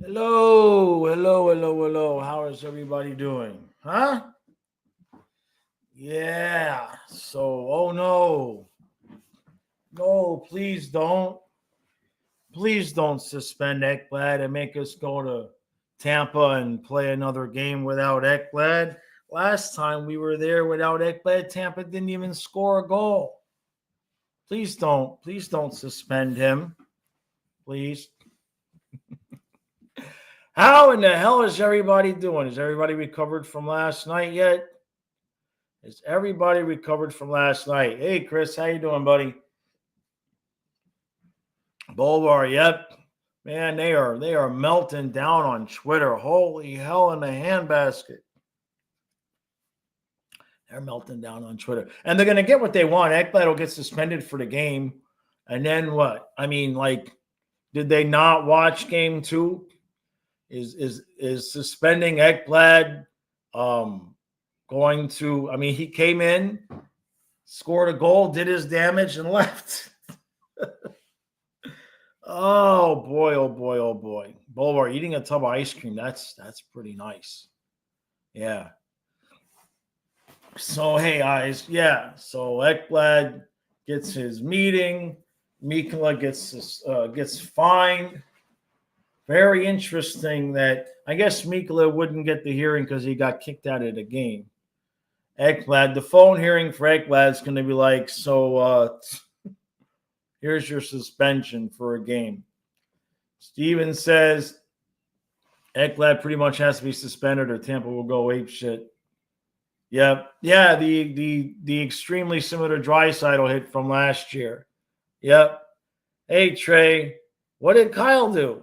Hello, hello, hello, hello. How is everybody doing? Huh? Yeah. So, oh no. No, please don't suspend Ekblad and make us go to Tampa and play another game without Ekblad. Last time we were there without Ekblad, Tampa didn't even score a goal. Please don't suspend him. Please. How in the hell is everybody doing? Is everybody recovered from last night yet? Is everybody recovered from last night? Hey, Chris, how you doing, buddy? Bulvar, yep. Man, they are melting down on Twitter. Holy hell in the handbasket. They're melting down on Twitter. And they're going to get what they want. Ekblad will get suspended for the game. And then what? I mean, like, did they not watch game 2? Is suspending Ekblad going to, I mean, he came in, scored a goal, did his damage, and left. Oh boy, oh boy, oh boy. Bulvar eating a tub of ice cream. That's pretty nice. Yeah. So hey guys, yeah. So Ekblad gets his meeting. Mikula gets fined. Very interesting that I guess Mikula wouldn't get the hearing because he got kicked out of the game. Ekblad, the phone hearing for Ekblad is going to be like, so here's your suspension for a game. Steven says Ekblad pretty much has to be suspended or Tampa will go ape shit. Yep. Yeah, the extremely similar Draisaitl hit from last year. Yep. Hey, Trey, what did Kyle do?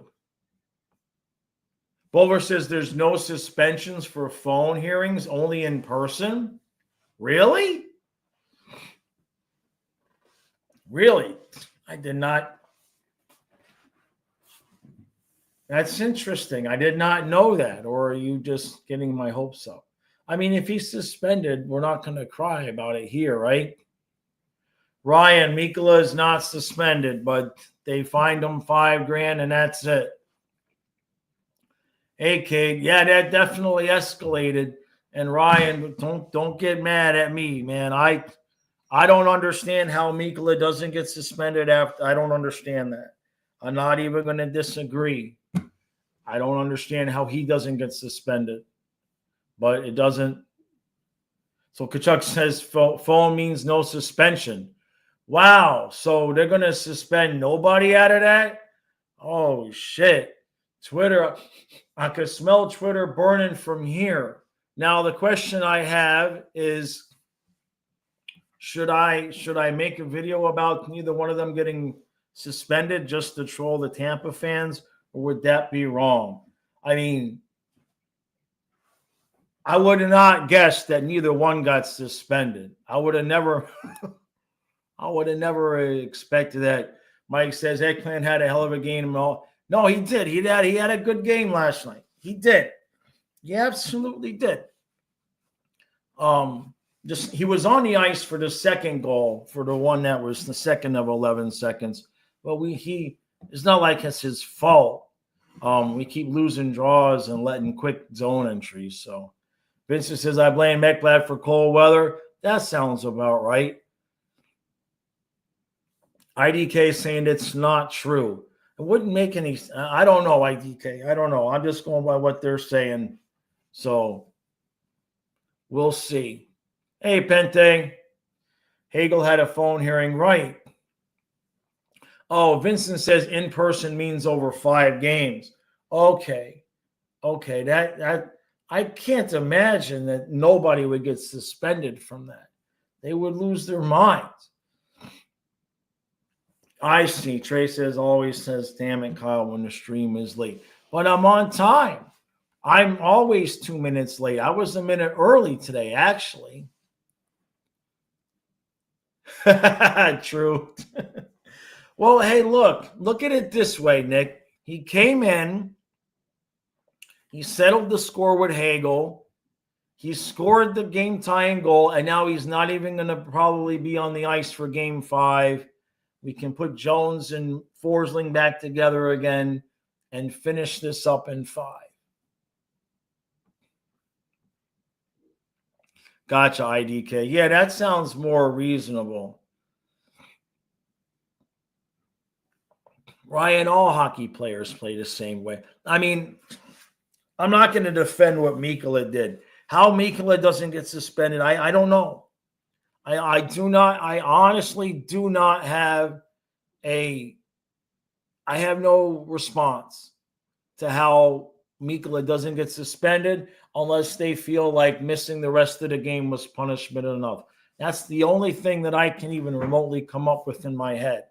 Bulver says there's no suspensions for phone hearings, only in person. Really? Really? I did not. That's interesting. I did not know that. Or are you just getting my hopes up? I mean, if he's suspended, we're not going to cry about it here, right? Ryan, Mikula is not suspended, but they fined him $5,000 and that's it. Hey, Kate. Yeah, that definitely escalated. And Ryan, don't get mad at me, man. I don't understand how Mikula doesn't get suspended after. I don't understand that. I'm not even going to disagree. I don't understand how he doesn't get suspended, but it doesn't. So Kachuk says phone means no suspension. Wow. So they're going to suspend nobody out of that? Oh, shit. Twitter. I could smell Twitter burning from here. Now, the question I have is, should I make a video about neither one of them getting suspended just to troll the Tampa fans, or would that be wrong? I mean, I would have not guessed that neither one got suspended. I would have never expected that. Mike says Eggplant had a hell of a game. No, he did. He had a good game last night. He did. He absolutely did. Just he was on the ice for the second goal, for the one that was the second of 11 seconds. But it's not like it's his fault. We keep losing draws and letting quick zone entries. So Vincent says, I blame Ekblad for cold weather. That sounds about right. IDK saying it's not true. It wouldn't make any. I don't know, IDK. I don't know. I'm just going by what they're saying. So we'll see. Hey, Pente. Hagel had a phone hearing, right? Oh, Vincent says in person means over 5 games. Okay. That I can't imagine that nobody would get suspended from that. They would lose their minds. I see. Trey always says, damn it, Kyle, when the stream is late. But I'm on time. I'm always 2 minutes late. I was a minute early today, actually. True. Well, hey, look at it this way, Nick. He came in, he settled the score with Hagel, he scored the game-tying goal, and now he's not even going to probably be on the ice for Game 5. We can put Jones and Forsling back together again, and finish this up in 5. Gotcha, IDK. Yeah, that sounds more reasonable. Ryan, all hockey players play the same way. I mean, I'm not going to defend what Mikkola did. How Mikkola doesn't get suspended, I don't know. I honestly do not have I have no response to how Mikkola doesn't get suspended unless they feel like missing the rest of the game was punishment enough. That's the only thing that I can even remotely come up with in my head.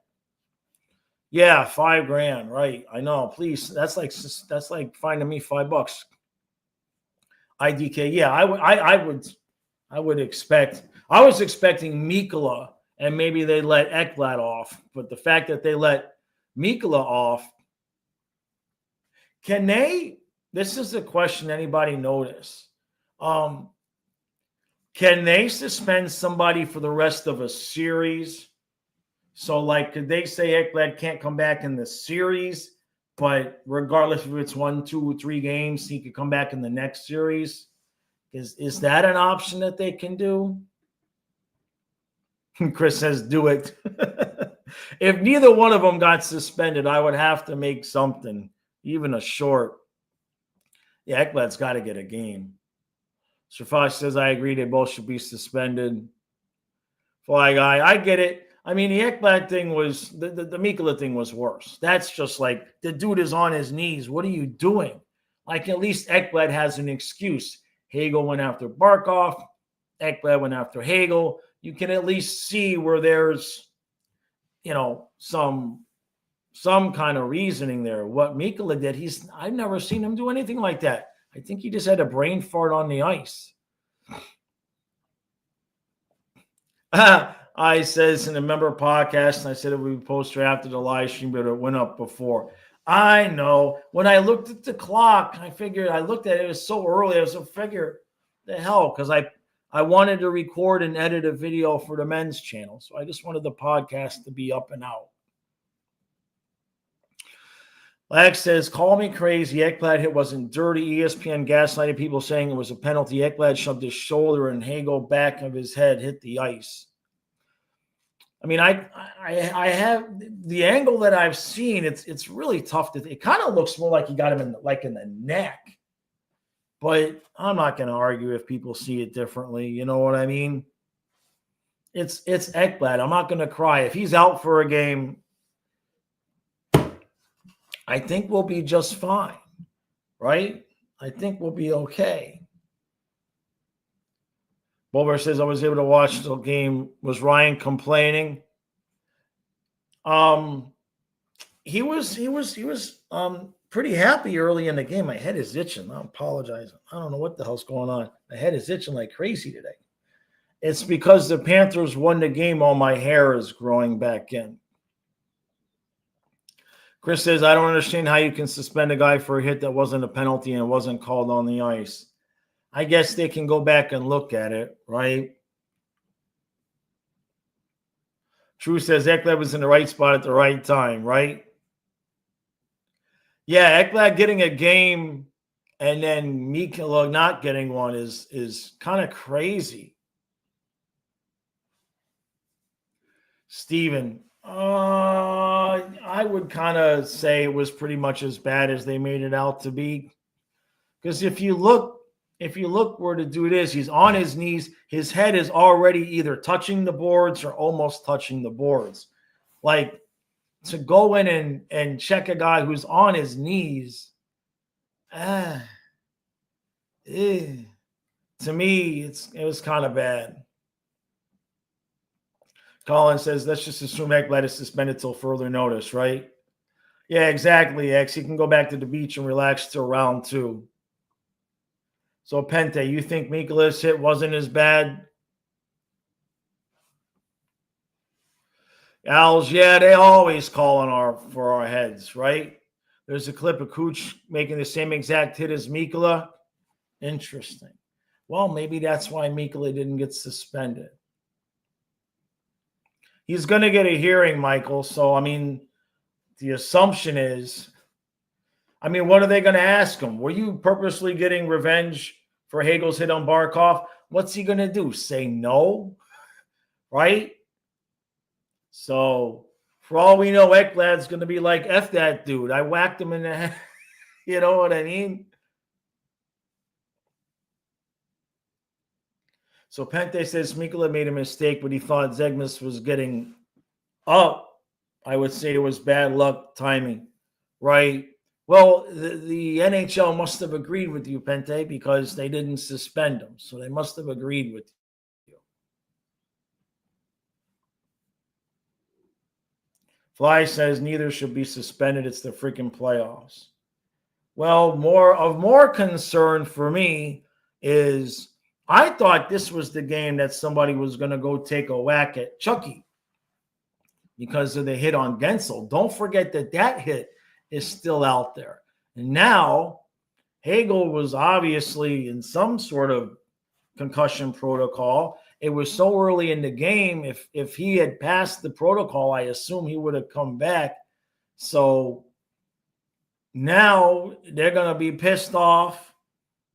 Yeah, $5,000, right? I know. Please, that's like finding me $5. IDK, yeah, I would expect. I was expecting Mikkola, and maybe they let Ekblad off, but the fact that they let Mikkola off, can they? This is a question anybody notice. Can they suspend somebody for the rest of a series? So, like, could they say Ekblad can't come back in the series, but regardless if it's 1, 2, 3 games, he could come back in the next series? Is that an option that they can do? Chris says, do it. If neither one of them got suspended, I would have to make something, even a short. Yeah, Ekblad's got to get a game. Sirfash says, I agree. They both should be suspended. Fly guy, I get it. I mean, the Ekblad thing was, the Mikkola thing was worse. That's just like, the dude is on his knees. What are you doing? Like, at least Ekblad has an excuse. Hagel went after Barkov. Ekblad went after Hagel. You can at least see where there's, some kind of reasoning there. What Mikkola did, I've never seen him do anything like that. I think he just had a brain fart on the ice. I says in the member podcast, and I said it would be posted after the live stream, but it went up before. I know. When I looked at the clock, I looked at it, it was so early. I was like, figure the hell, because I wanted to record and edit a video for the men's channel. So I just wanted the podcast to be up and out. Lex says, call me crazy. Ekblad hit wasn't dirty. ESPN gaslighted people saying it was a penalty. Ekblad shoved his shoulder and Hagel back of his head hit the ice. I mean, I have the angle that I've seen. It's really tough it kind of looks more like he got him in the neck. But I'm not going to argue if people see it differently. You know what I mean? It's Ekblad. I'm not going to cry. If he's out for a game, I think we'll be just fine, right? I think we'll be okay. Bulber says, I was able to watch the game. Was Ryan complaining? He was pretty happy early in the game. My head is itching. I'm apologizing. I don't know what the hell's going on. My head is itching like crazy today. It's because the Panthers won the game. All my hair is growing back in. Chris says, I don't understand how you can suspend a guy for a hit that wasn't a penalty and wasn't called on the ice. I guess they can go back and look at it, right? True says Ekblad was in the right spot at the right time, right? Yeah, Ekblad getting a game and then Mikkola not getting one is kind of crazy. Steven, I would kind of say it was pretty much as bad as they made it out to be. Because if you look where the dude is, he's on his knees. His head is already either touching the boards or almost touching the boards. Like, to go in and check a guy who's on his knees, to me, it was kind of bad. Colin says, let's just assume Ekblad is suspended till further notice, right? Yeah, exactly, X. He can go back to the beach and relax till round 2. So, Pente, you think Mikkola's hit wasn't as bad? Owls, yeah, they always call for our heads, right? There's a clip of Cooch making the same exact hit as Mikkola. Interesting. Well, maybe that's why Mikkola didn't get suspended. He's going to get a hearing, Michael. So, I mean, the assumption is I mean, what are they going to ask him? Were you purposely getting revenge for Hagel's hit on Barkov? What's he going to do? Say no? Right? So, for all we know, Ekblad's going to be like, F that dude. I whacked him in the head. You know what I mean? So Pente says Mikula made a mistake, but he thought Zegmas was getting up. I would say it was bad luck timing, right? Well, the NHL must have agreed with you, Pente, because they didn't suspend him. So they must have agreed with you. Fly says neither should be suspended. It's the freaking playoffs. Well, more concern for me is I thought this was the game that somebody was going to go take a whack at Chucky because of the hit on Gensel. Don't forget that hit is still out there. And now Hagel was obviously in some sort of concussion protocol. It was so early in the game. If he had passed the protocol, I assume he would have come back. So now they're going to be pissed off.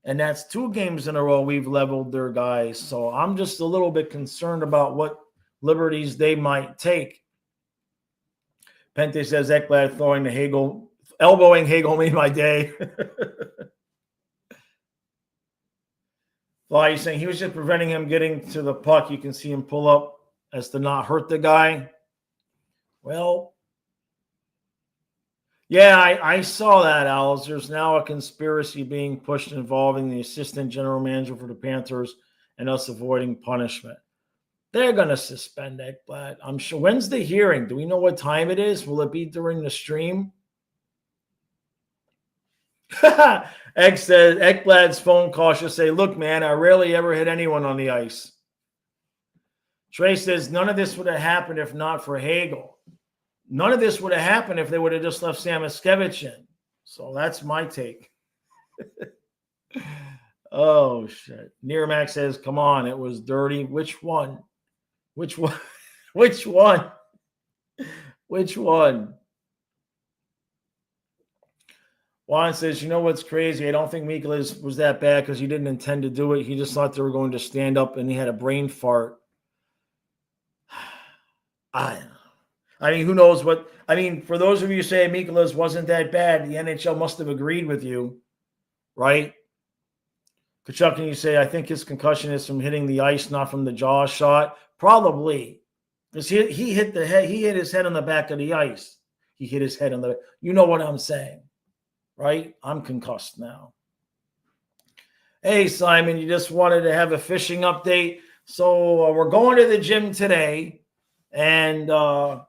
And that's 2 games in a row we've leveled their guys. So I'm just a little bit concerned about what liberties they might take. Pente says Ekblad throwing to Hagel, elbowing Hagel made my day. Well, he's saying he was just preventing him getting to the puck. You can see him pull up as to not hurt the guy. Well, yeah, I saw that, Alice. There's now a conspiracy being pushed involving the assistant general manager for the Panthers and us avoiding punishment. They're going to suspend Ekblad. I'm sure. When's the hearing? Do we know what time it is? Will it be during the stream? Egg says Ekblad's phone call should say, look, man, I rarely ever hit anyone on the ice. Trey says none of this would have happened if not for Hagel. None of this would have happened if they would have just left Samoskevich in. So that's my take. Oh, shit. Nearmax says, come on, it was dirty. Which one? Which one? Which one? Which one? Juan says, you know what's crazy? I don't think Mikula was that bad because he didn't intend to do it. He just thought they were going to stand up and he had a brain fart. I mean, who knows what? I mean, for those of you who say Mikula's wasn't that bad, the NHL must have agreed with you, right? Kachuk, can you say, I think his concussion is from hitting the ice, not from the jaw shot? Probably. Because he hit the head, he hit his head on the back of the ice. He hit his head on the, you know what I'm saying, right? I'm concussed now. Hey, Simon, you just wanted to have a fishing update. So we're going to the gym today, and I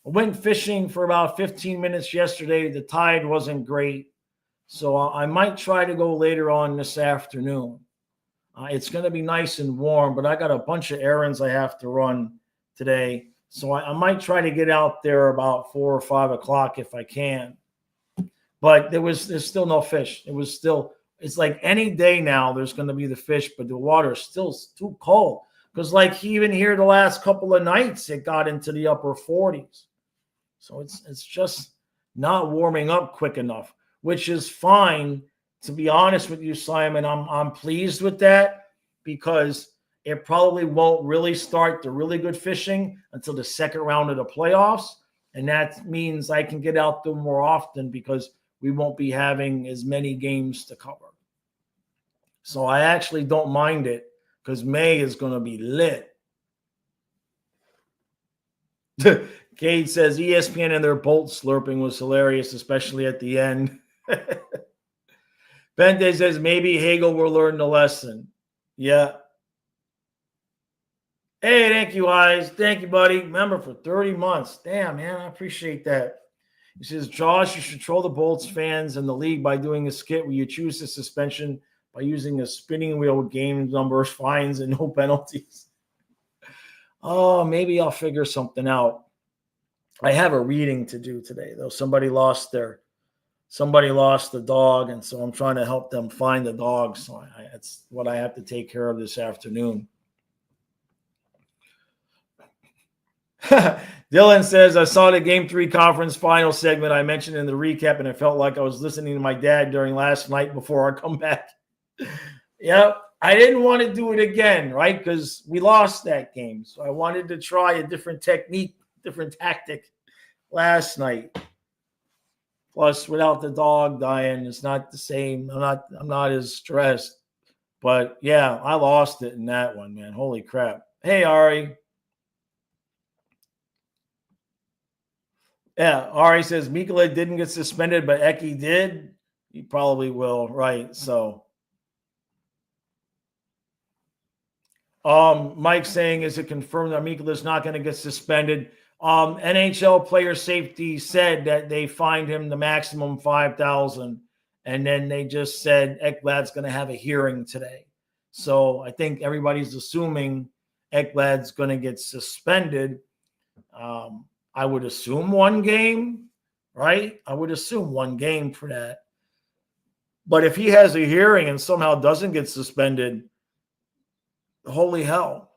went fishing for about 15 minutes yesterday. The tide wasn't great, so I might try to go later on this afternoon. It's going to be nice and warm, but I got a bunch of errands I have to run today, so I might try to get out there about 4 or 5 o'clock if I can. But there's still no fish. It's like any day now there's going to be the fish, but the water is still too cold. Because like even here the last couple of nights, it got into the upper 40s. So it's just not warming up quick enough, which is fine. To be honest with you, Simon, I'm pleased with that because it probably won't really start the really good fishing until the second round of the playoffs. And that means I can get out there more often because we won't be having as many games to cover. So I actually don't mind it because May is going to be lit. Cade says ESPN and their bolt slurping was hilarious, especially at the end. Bente says maybe Hagel will learn the lesson. Yeah. Hey, thank you, Eyes. Thank you, buddy. Remember, for 30 months. Damn, man, I appreciate that. He says, Josh, you should troll the Bolts fans and the league by doing a skit where you choose the suspension by using a spinning wheel with game numbers, fines, and no penalties. Oh, maybe I'll figure something out. I have a reading to do today, though. Somebody lost the dog, and so I'm trying to help them find the dog. So that's what I have to take care of this afternoon. Dylan says, I saw the Game 3 conference final segment I mentioned in the recap, and it felt like I was listening to my dad during last night before our comeback. Yep. I didn't want to do it again, right? Because we lost that game. So I wanted to try a different technique, different tactic last night. Plus, without the dog dying, it's not the same. I'm not as stressed. But yeah, I lost it in that one, man. Holy crap. Hey, Ari. Yeah, Ari says Mikula didn't get suspended, but Eki did. He probably will, right? So Mike saying, is it confirmed that Mikula is not going to get suspended? NHL player safety said that they fined him the maximum $5,000, and then they just said Ekblad's going to have a hearing today. So I think everybody's assuming Ekblad's going to get suspended. I would assume one game, right? I would assume one game for that. But if he has a hearing and somehow doesn't get suspended, holy hell.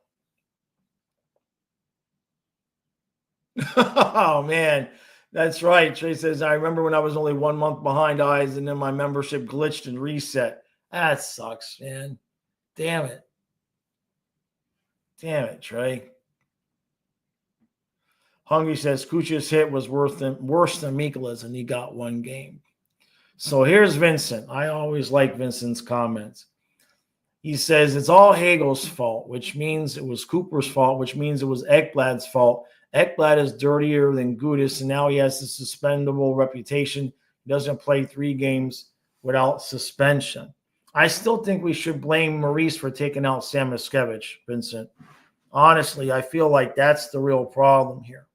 Oh, man. That's right. Trey says, I remember when I was only 1 month behind eyes and then my membership glitched and reset. That sucks, man. Damn it. Damn it, Trey. Hungry says, Kucha's hit was worse than Mikula's, and he got one game. So here's Vincent. I always like Vincent's comments. He says, it's all Hagel's fault, which means it was Cooper's fault, which means it was Ekblad's fault. Ekblad is dirtier than Gudis, and now he has a suspendable reputation. He doesn't play 3 games without suspension. I still think we should blame Maurice for taking out Samoskevich, Vincent. Honestly, I feel like that's the real problem here.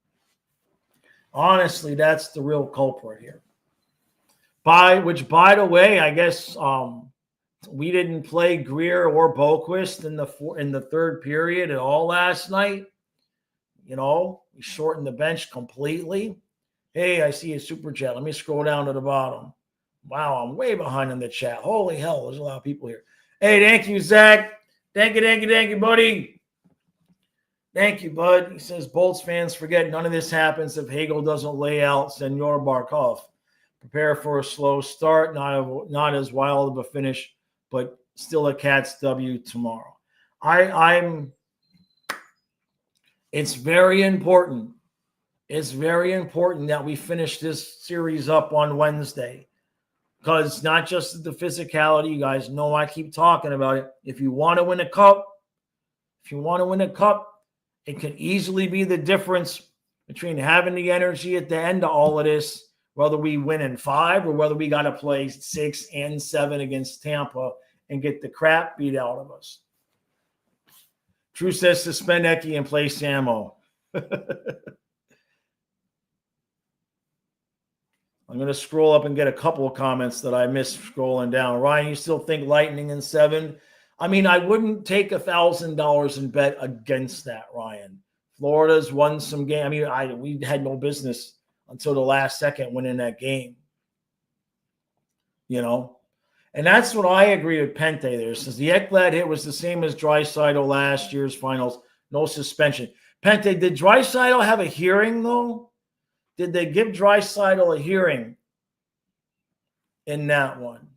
Honestly, that's the real culprit here. By the way, I guess we didn't play Greer or Boquist in the third period at all last night. You know, we shortened the bench completely. Hey, I see a super chat. Let me scroll down to the bottom. Wow, I'm way behind in the chat. Holy hell, there's a lot of people here. Hey, thank you, Zach. Thank you, buddy. Thank you, bud. He says, Bolts fans forget none of this happens if Hagel doesn't lay out Senor Barkov. Prepare for a slow start, not as wild of a finish, but still a Cats W tomorrow. It's very important. It's very important that we finish this series up on Wednesday. Because not just the physicality, you guys know I keep talking about it. If you want to win a cup, it could easily be the difference between having the energy at the end of all of this, whether we win in 5 or whether we got to play 6 and 7 against Tampa and get the crap beat out of us. Drew says suspend Eki and play Samo. I'm going to scroll up and get a couple of comments that I missed scrolling down. Ryan, you still think Lightning in 7? I mean, I wouldn't take $1,000 and bet against that, Ryan. Florida's won some game. I mean, we had no business until the last second winning that game. You know? And that's what I agree with Pente there. Since the Ekblad hit was the same as Draisaitl last year's finals, no suspension. Pente, did Draisaitl have a hearing, though? Did they give Draisaitl a hearing in that one?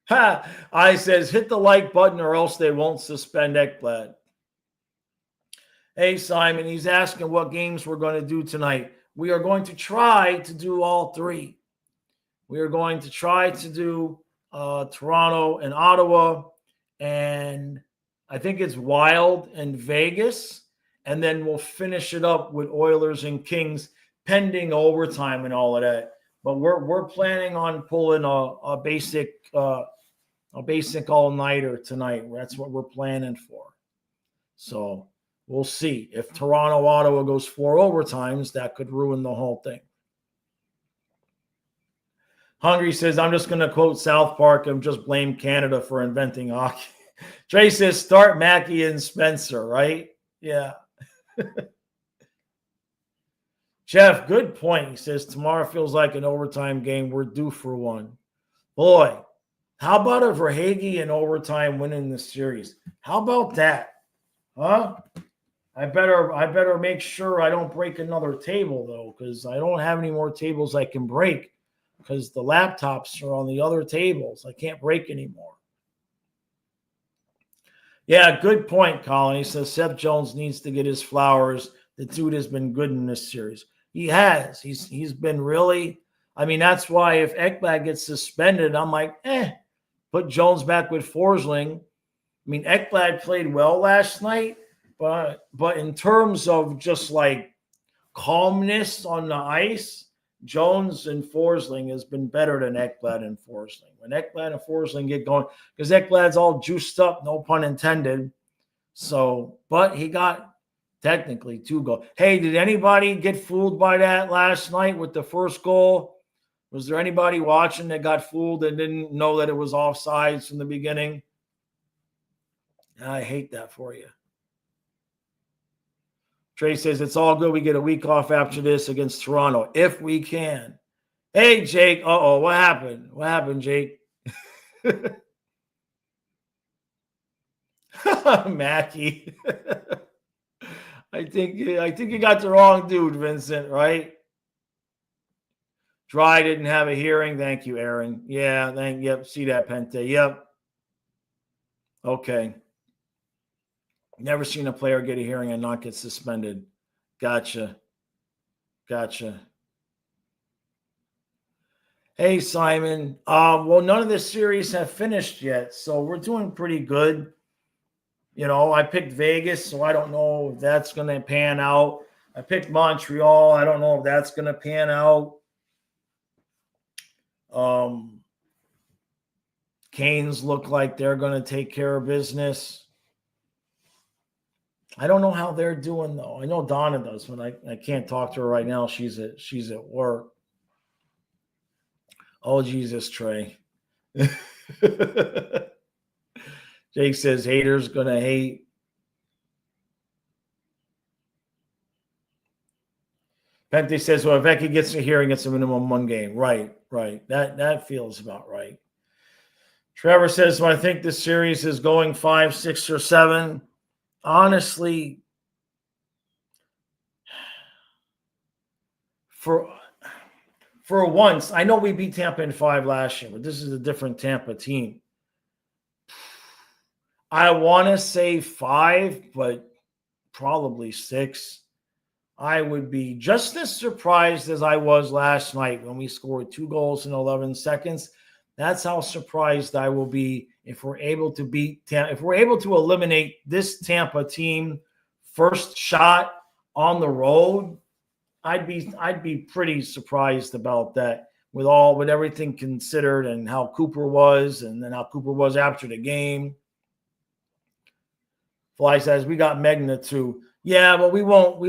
I says, hit the like button or else they won't suspend Ekblad. Hey, Simon, he's asking what games we're going to do tonight. We are going to try to do all 3. We are going to try to do Toronto and Ottawa, and I think it's Wild and Vegas, and then we'll finish it up with Oilers and Kings, pending overtime and all of that. But we're planning on pulling a basic all-nighter tonight. That's what we're planning for. So we'll see. If Toronto-Ottawa goes 4 overtimes, that could ruin the whole thing. Hungry says, I'm just going to quote South Park and just blame Canada for inventing hockey. Trey says, start Mackey and Spencer, right? Yeah. Jeff, good point. He says, tomorrow feels like an overtime game. We're due for one. Boy, how about a Verhaeghe in overtime winning the series? How about that? Huh? I better make sure I don't break another table though, because I don't have any more tables I can break because the laptops are on the other tables. I can't break anymore. Yeah, good point, Colin. He says Seth Jones needs to get his flowers. The dude has been good in this series. He has. He's been really. I mean, that's why if Ekblad gets suspended, I'm like, put Jones back with Forsling. I mean, Ekblad played well last night, but in terms of just like calmness on the ice, Jones and Forsling has been better than Ekblad and Forsling. When Ekblad and Forsling get going, because Ekblad's all juiced up, no pun intended. So, but he got technically 2 goals. Hey, did anybody get fooled by that last night with the first goal? Was there anybody watching that got fooled and didn't know that it was offsides from the beginning? I hate that for you. Trey says, it's all good. We get a week off after this against Toronto, if we can. Hey, Jake. Uh-oh, what happened? What happened, Jake? Mackie. I think you got the wrong dude, Vincent, right? Dry didn't have a hearing. Thank you, Aaron. Yeah, yep, see that, Pente. Yep. Okay. Never seen a player get a hearing and not get suspended. Gotcha. Hey, Simon. Well, none of the series have finished yet, so we're doing pretty good. You know, I picked Vegas, so I don't know if that's going to pan out. I picked Montreal. I don't know if that's going to pan out. Canes look like they're going to take care of business. I don't know how they're doing, though. I know Donna does, but I can't talk to her right now. She's at work. Oh, Jesus, Trey. Jake says haters going to hate. Pente says, well, if Becky gets a hearing, it's a minimum 1 game. Right. That feels about right. Trevor says, well, I think this series is going 5, 6, or 7. Honestly, for once, I know we beat Tampa in 5 last year, but this is a different Tampa team. I want to say 5, but probably 6. I would be just as surprised as I was last night when we scored 2 goals in 11 seconds. That's how surprised I will be if we're able to if we're able to eliminate this Tampa team first shot on the road. I'd be pretty surprised about that with everything considered and how Cooper was and then how Cooper was after the game. Fly says we got Megna too. Yeah, but we won't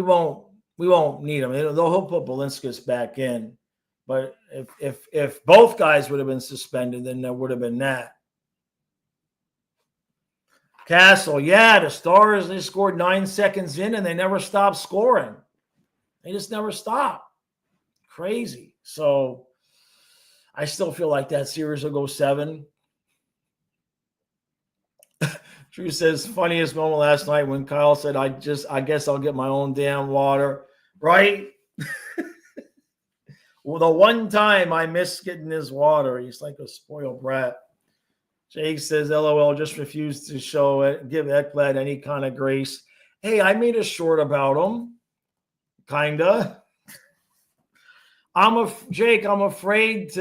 need him. He'll put Balinskis back in. But if both guys would have been suspended, then there would have been that. Castle, yeah, the Stars, they scored 9 seconds in and they never stopped scoring. They just never stopped. Crazy. So I still feel like that series will go 7. Drew says, funniest moment last night when Kyle said, I guess I'll get my own damn water. Right? Well, the one time I missed getting his water, he's like a spoiled brat. Jake says, LOL, just refused to give Ekblad any kind of grace. Hey, I made a short about him. Kinda. Jake, I'm afraid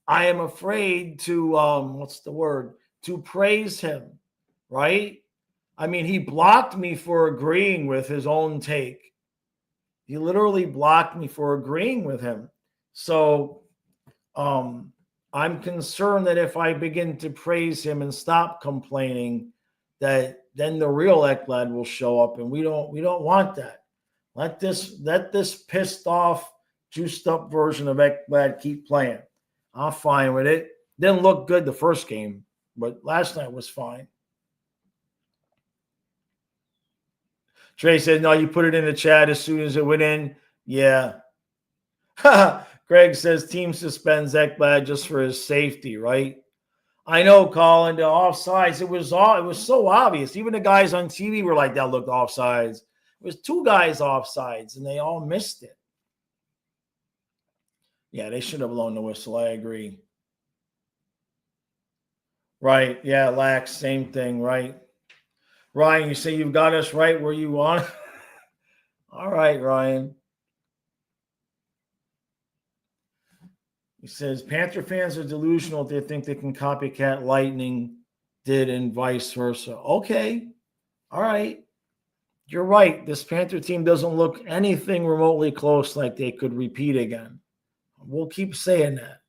I am afraid to what's the word? To praise him, right? I mean, he blocked me for agreeing with his own take. He literally blocked me for agreeing with him. So I'm concerned that if I begin to praise him and stop complaining, that then the real Ekblad will show up, and we don't want that. Let this pissed off, juiced up version of Ekblad keep playing. I'm fine with it. Didn't look good the first game, but last night was fine. Trey said, no, you put it in the chat as soon as it went in. Yeah. Greg says team suspends Ekblad just for his safety, right? I know, Colin, the offsides. It was so obvious. Even the guys on TV were like, that looked offsides. It was 2 guys offsides, and they all missed it. Yeah, they should have blown the whistle. I agree. Right. Yeah, Lax, same thing, right? Ryan, you say you've got us right where you want. All right, Ryan. He says, Panther fans are delusional if they think they can copycat Lightning did and vice versa. Okay. All right. You're right. This Panther team doesn't look anything remotely close like they could repeat again. We'll keep saying that.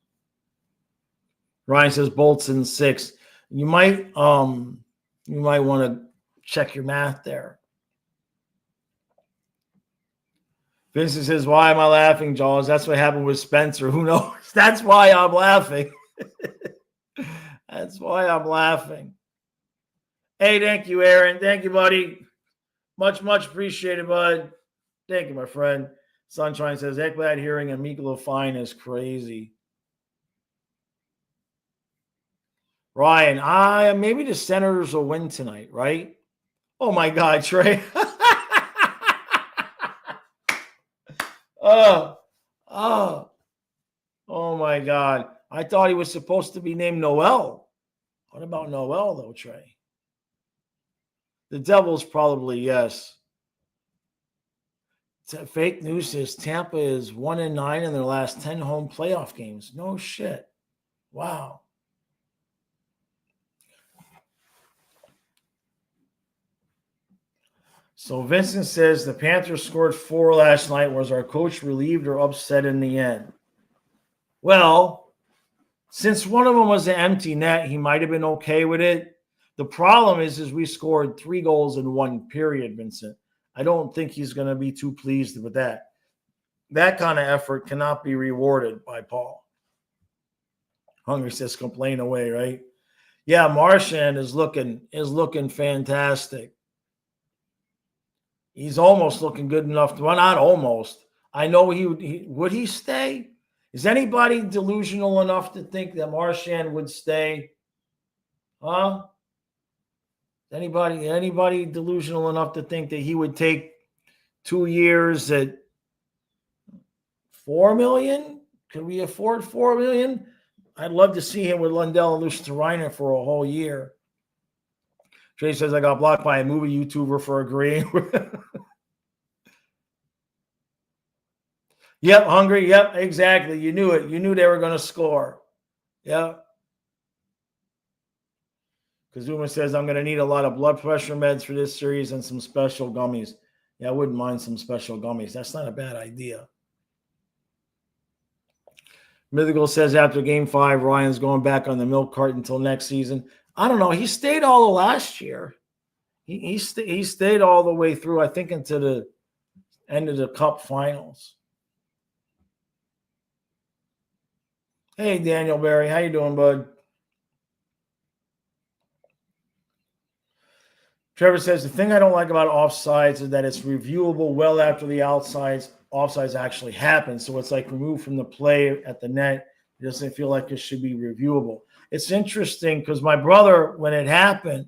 Ryan says Bolts in 6. You might want to check your math there. Vincent says, why am I laughing, Jaws? That's what happened with Spencer. Who knows? That's why I'm laughing. That's why I'm laughing. Hey, thank you, Aaron. Thank you, buddy. Much, much appreciated, bud. Thank you, my friend. Sunshine says, heck, glad hearing a Mikula Fine is crazy. Ryan, maybe the Senators will win tonight, right? Oh, my God, Trey. Oh, my God. I thought he was supposed to be named Noel. What about Noel, though, Trey? The Devils probably, yes. Fake news says Tampa is 1-9 in their last 10 home playoff games. No shit. Wow. So Vincent says the Panthers scored 4 last night. Was our coach relieved or upset in the end? Well, since one of them was an empty net, he might have been okay with it. The problem is we scored 3 goals in 1 period, Vincent. I don't think he's going to be too pleased with that. That kind of effort cannot be rewarded by Paul. Hungry says complain away, right? Yeah, Marchand is looking fantastic. He's almost looking good enough to, well, not almost. I know would he stay? Is anybody delusional enough to think that Marchand would stay? Huh? Anybody delusional enough to think that he would take 2 years at $4 million? Could we afford $4 million? I'd love to see him with Lundell and Lucic for a whole year. Trey says I got blocked by a movie YouTuber for agreeing. Yep, hungry. Yep, exactly. You knew it. You knew they were going to score. Yep. Kazuma says I'm going to need a lot of blood pressure meds for this series and some special gummies. Yeah, I wouldn't mind some special gummies. That's not a bad idea. Mythical says after game 5, Ryan's going back on the milk cart until next season. I don't know. He stayed all the last year. He stayed all the way through, I think, into the end of the Cup finals. Hey, Daniel Barry. How you doing, bud? Trevor says, the thing I don't like about offsides is that it's reviewable well after the offsides actually happen. So it's like removed from the play at the net. It doesn't feel like it should be reviewable. It's interesting because my brother, when it happened,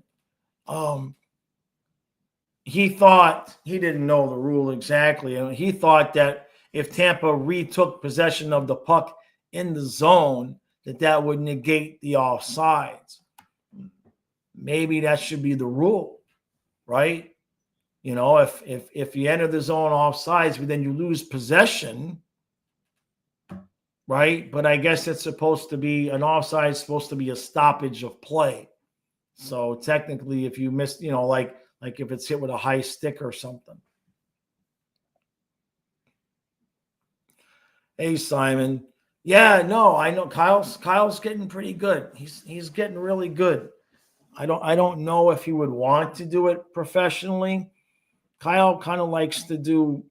he thought, he didn't know the rule exactly. And he thought that if Tampa retook possession of the puck in the zone, that would negate the offsides. Maybe that should be the rule, right? You know, if you enter the zone offsides, but then you lose possession, right? But I guess it's supposed to be an offside, supposed to be a stoppage of play. So technically, if you miss, you know, like if it's hit with a high stick or something. Hey, Simon. Yeah, no, I know Kyle's getting pretty good. He's getting really good. I don't know if he would want to do it professionally. Kyle kind of likes to do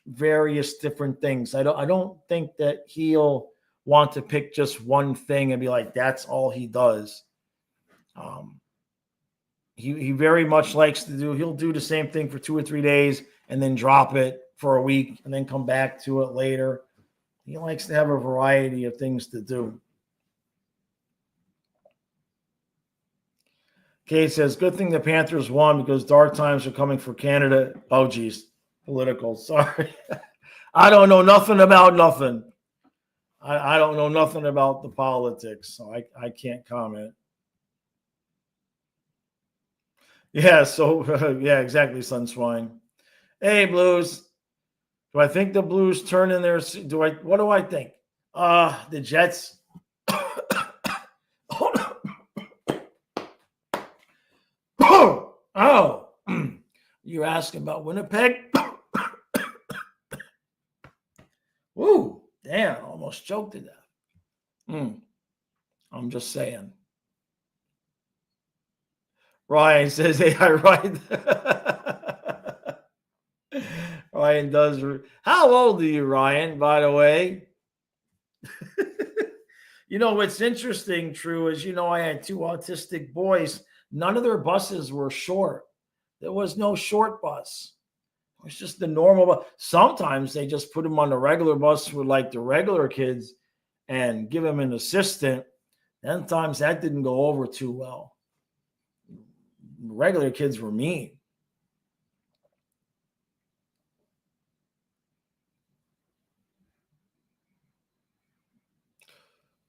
various different things. I don't think that he'll want to pick just one thing and be like, that's all he does. He very much likes to he'll do the same thing for 2 or 3 days and then drop it for a week and then come back to it later. He likes to have a variety of things to do. Kate says, good thing the Panthers won because dark times are coming for Canada. Oh, geez. Political. Sorry. I don't know nothing about nothing. I don't know nothing about the politics, so I can't comment. Yeah, so, yeah, exactly, Sunswine. Hey, Blues. Do I think the Blues turn in their – what do I think? The Jets – Oh, you're asking about Winnipeg? Woo, damn, almost choked to death. I'm just saying. Ryan says, hey, I ride. Ryan does. How old are you, Ryan, by the way? You know, what's interesting, True, is, I had 2 autistic boys. None of their buses were short. There was no short bus. It was just the normal bus. Sometimes they just put them on the regular bus with like the regular kids and give them an assistant. Sometimes that didn't go over too well. Regular kids were mean.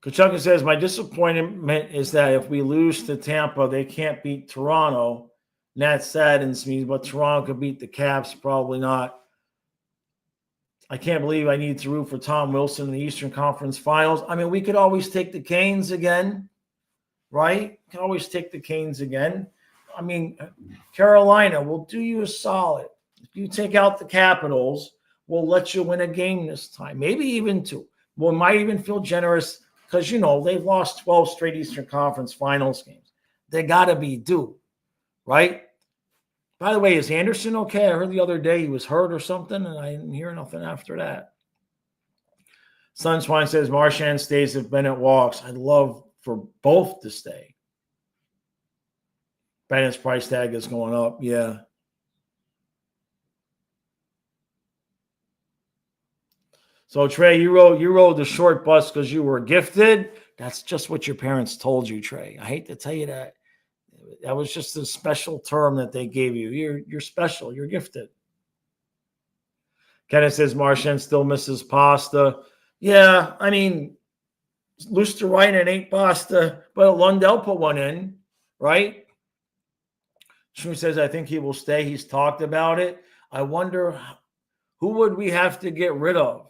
Kachunka says, my disappointment is that if we lose to Tampa, they can't beat Toronto. And that saddens me, but Toronto could beat the Caps, probably not. I can't believe I need to root for Tom Wilson in the Eastern Conference Finals. I mean, we could always take the Canes again, right? We can always take the Canes again. I mean, Carolina will do you a solid. If you take out the Capitals, we'll let you win a game this time, maybe even 2. We might even feel generous because, they've lost 12 straight Eastern Conference Finals games. They got to be due, right? By the way, is Anderson okay? I heard the other day he was hurt or something, and I didn't hear nothing after that. Sunswine says Marchand stays if Bennett walks. I'd love for both to stay. Bennett's price tag is going up, yeah. So, Trey, you rode the short bus because you were gifted. That's just what your parents told you, Trey. I hate to tell you that. That was just a special term that they gave you. You're special. You're gifted. Kenneth says Marchand still misses pasta. Yeah, I mean, Lusterine ain't pasta, but Lundell put one in, right? Shrew says, I think he will stay. He's talked about it. I wonder who would we have to get rid of?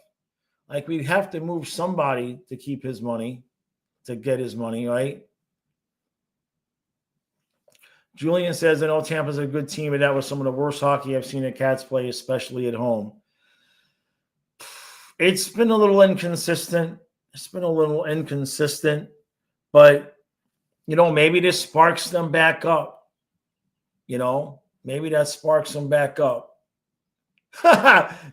Like, we'd have to move somebody to keep his money, to get his money, right? Julian says, I know Tampa's a good team, but that was some of the worst hockey I've seen the Cats play, especially at home. It's been a little inconsistent. But, maybe this sparks them back up. Maybe that sparks them back up.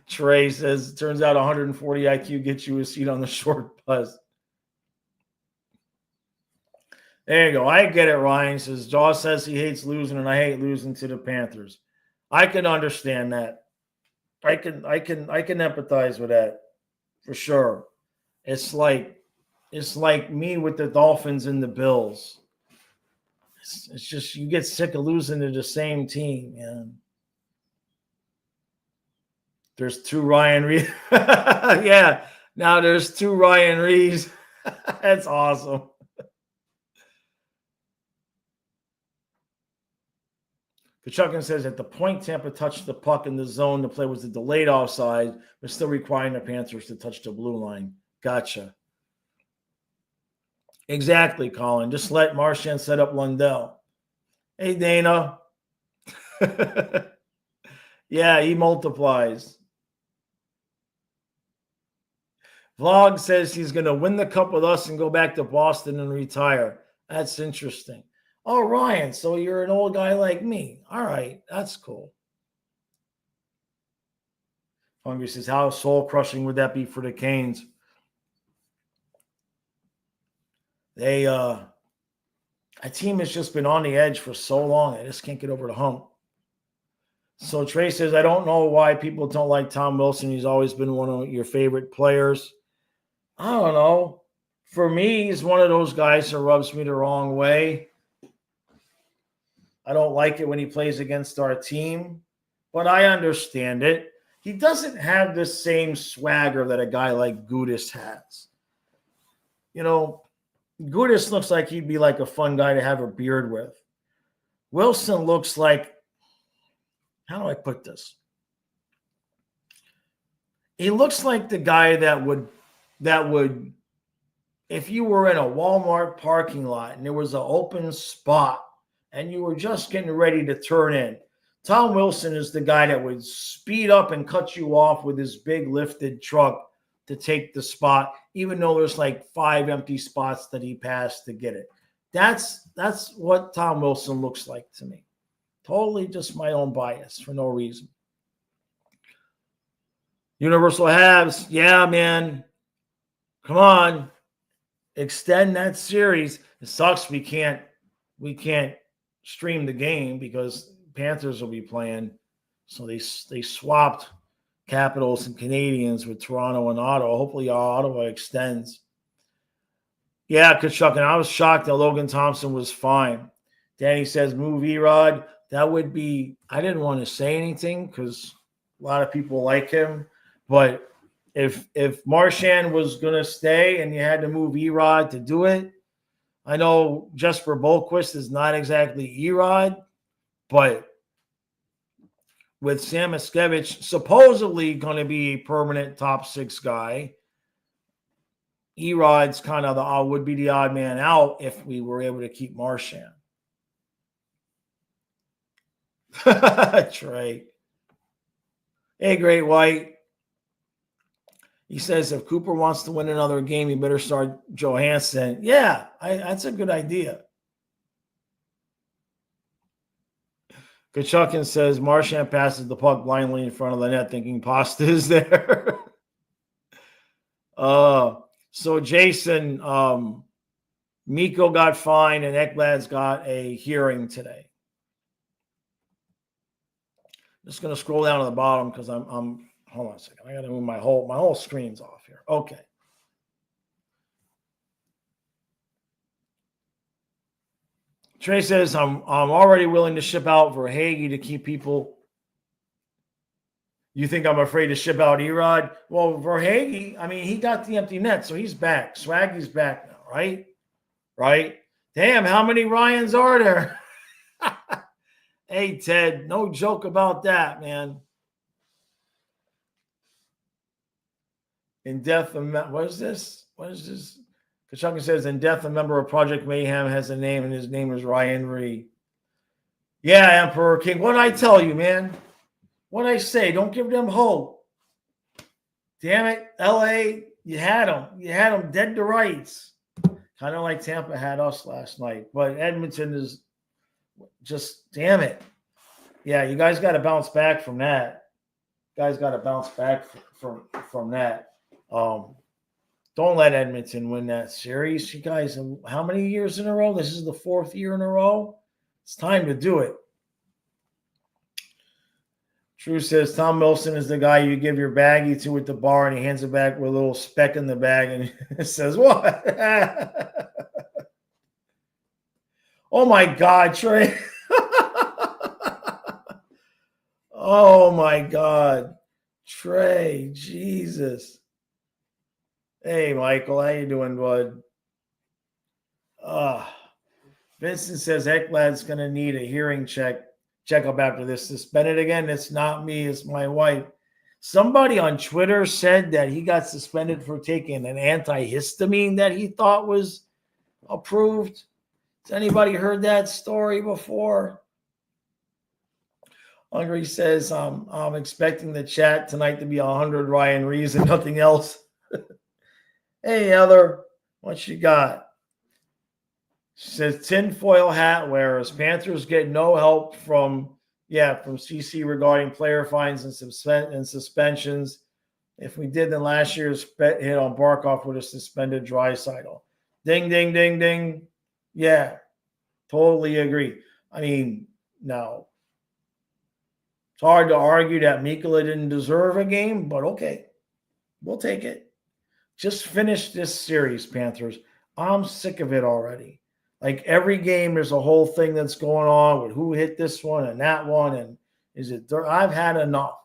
Trey says, turns out 140 IQ gets you a seat on the short bus. There you go. I get it, Ryan. Says, Jaw says he hates losing, and I hate losing to the Panthers. I can understand that. I can empathize with that for sure. It's like me with the Dolphins and the Bills. It's just you get sick of losing to the same team, man. There's 2 Ryan Reeves. Yeah, now there's 2 Ryan Reeves. That's awesome. Kachukin says at the point Tampa touched the puck in the zone, the play was a delayed offside, but still requiring the Panthers to touch the blue line. Gotcha. Exactly, Colin. Just let Marchand set up Lundell. Hey, Dana. Yeah, he multiplies. Vlog says he's going to win the cup with us and go back to Boston and retire. That's interesting. Oh, Ryan, so you're an old guy like me. All right, that's cool. Hungry says, how soul-crushing would that be for the Canes? A team has just been on the edge for so long. They just can't get over the hump. So Trey says, I don't know why people don't like Tom Wilson. He's always been one of your favorite players. I don't know. For me, he's one of those guys that rubs me the wrong way. I don't like it when he plays against our team, but I understand it. He doesn't have the same swagger that a guy like Gudis has. You know, Gudis looks like he'd be like a fun guy to have a beard with. Wilson looks like, how do I put this? He looks like the guy that would, if you were in a Walmart parking lot and there was an open spot and you were just getting ready to turn in, Tom Wilson is the guy that would speed up and cut you off with his big lifted truck to take the spot, even though there's like 5 empty spots that he passed to get it. That's what Tom Wilson looks like to me. Totally just my own bias for no reason. Universal Habs, yeah, man. Come on. Extend that series. It sucks we can't stream the game because Panthers will be playing. So they swapped Capitals and Canadiens with Toronto and Ottawa. Hopefully Ottawa extends. Yeah, Kachuk, and I was shocked that Logan Thompson was fine. Danny says, move Erod. That would be, I didn't want to say anything because a lot of people like him. But if Marchand was going to stay and you had to move Erod to do it, I know Jesper Bohlquist is not exactly Erod, but with Sam Miskevich supposedly going to be a permanent top 6 guy, Erod's kind of would be the odd man out if we were able to keep Marchand. Trey. Hey, Great White. He says if Cooper wants to win another game, he better start Johansson. Yeah, that's a good idea. Kachukin says Marchand passes the puck blindly in front of the net thinking Pasta is there. So Jason, Mikko got fined and Ekblad's got a hearing today. Just going to scroll down to the bottom because I'm hold on a second. I got to move my whole screen's off here. Okay. Trey says I'm already willing to ship out Verhaeghe to keep people. You think I'm afraid to ship out Erod? Well, Verhaeghe, I mean, he got the empty net, so he's back. Swaggy's back now, right? Right? Damn, how many Ryans are there? Hey, Ted, no joke about that, man. In death, what is this? What is this? Kachunka says, in death, a member of Project Mayhem has a name, and his name is Ryan Ree. Yeah, Emperor King. What did I tell you, man? What did I say? Don't give them hope. Damn it, L.A., you had them. You had them dead to rights. Kind of like Tampa had us last night. But Edmonton is just, damn it. Yeah, you guys got to bounce back from that. Guys got to bounce back from that. Don't let Edmonton win that series. You guys, how many years in a row? This is the 4th year in a row. It's time to do it. True says Tom Wilson is the guy you give your baggie to at the bar and he hands it back with a little speck in the bag and it says, what? Oh, my God, Trey. Oh, my God. Trey, Jesus. Hey, Michael, how you doing, bud? Vincent says Ekblad's going to need a hearing checkup after this. Suspended again? It's not me. It's my wife. Somebody on Twitter said that he got suspended for taking an antihistamine that he thought was approved. Has anybody heard that story before? Hungry says, I'm expecting the chat tonight to be 100 Ryan Rees and nothing else. Hey, Heather, what you got? She says tinfoil hat wearers. Panthers get no help from CC regarding player fines and suspensions. If we did, then last year's hit on Barkov would have suspended Draisaitl. Ding, ding, ding, ding. Yeah, totally agree. I mean, no. It's hard to argue that Mikkola didn't deserve a game, but okay. We'll take it. Just finish this series, Panthers. I'm sick of it already. Like every game, there's a whole thing that's going on with who hit this one and that one, and is it? I've had enough.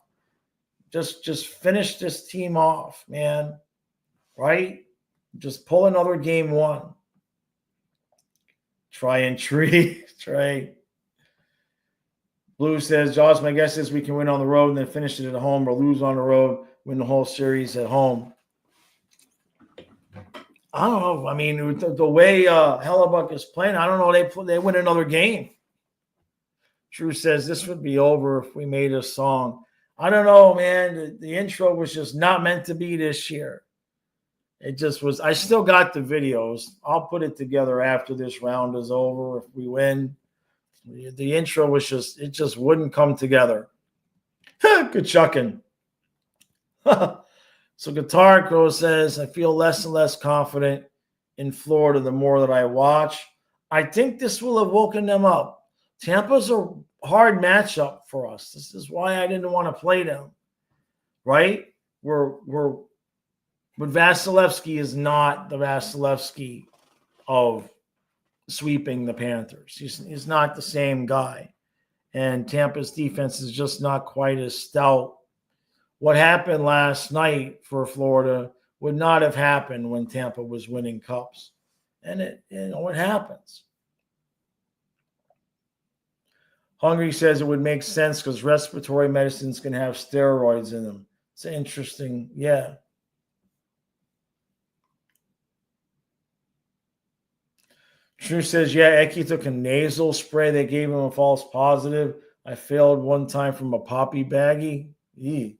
Just finish this team off, man. Right? Just pull another game one. Try and treat. Trey. Blue says, Jaws, my guess is we can win on the road and then finish it at home, or lose on the road, win the whole series at home. I don't know. I mean, the way Hellebuck is playing, I don't know. They win another game. Drew says this would be over if we made a song. I don't know, man. The intro was just not meant to be this year. It just was. I still got the videos. I'll put it together after this round is over if we win. The intro was it just wouldn't come together. Good chucking. So Guitar Crow says, I feel less and less confident in Florida the more that I watch. I think this will have woken them up. Tampa's a hard matchup for us. This is why I didn't want to play them. Right? But Vasilevsky is not the Vasilevsky of sweeping the Panthers. He's not the same guy. And Tampa's defense is just not quite as stout. What happened last night for Florida would not have happened when Tampa was winning cups. And it happens. Hungry says it would make sense because respiratory medicines can have steroids in them. It's interesting. Yeah. True says, yeah, Eki took a nasal spray. They gave him a false positive. I failed one time from a poppy baggie. Eee.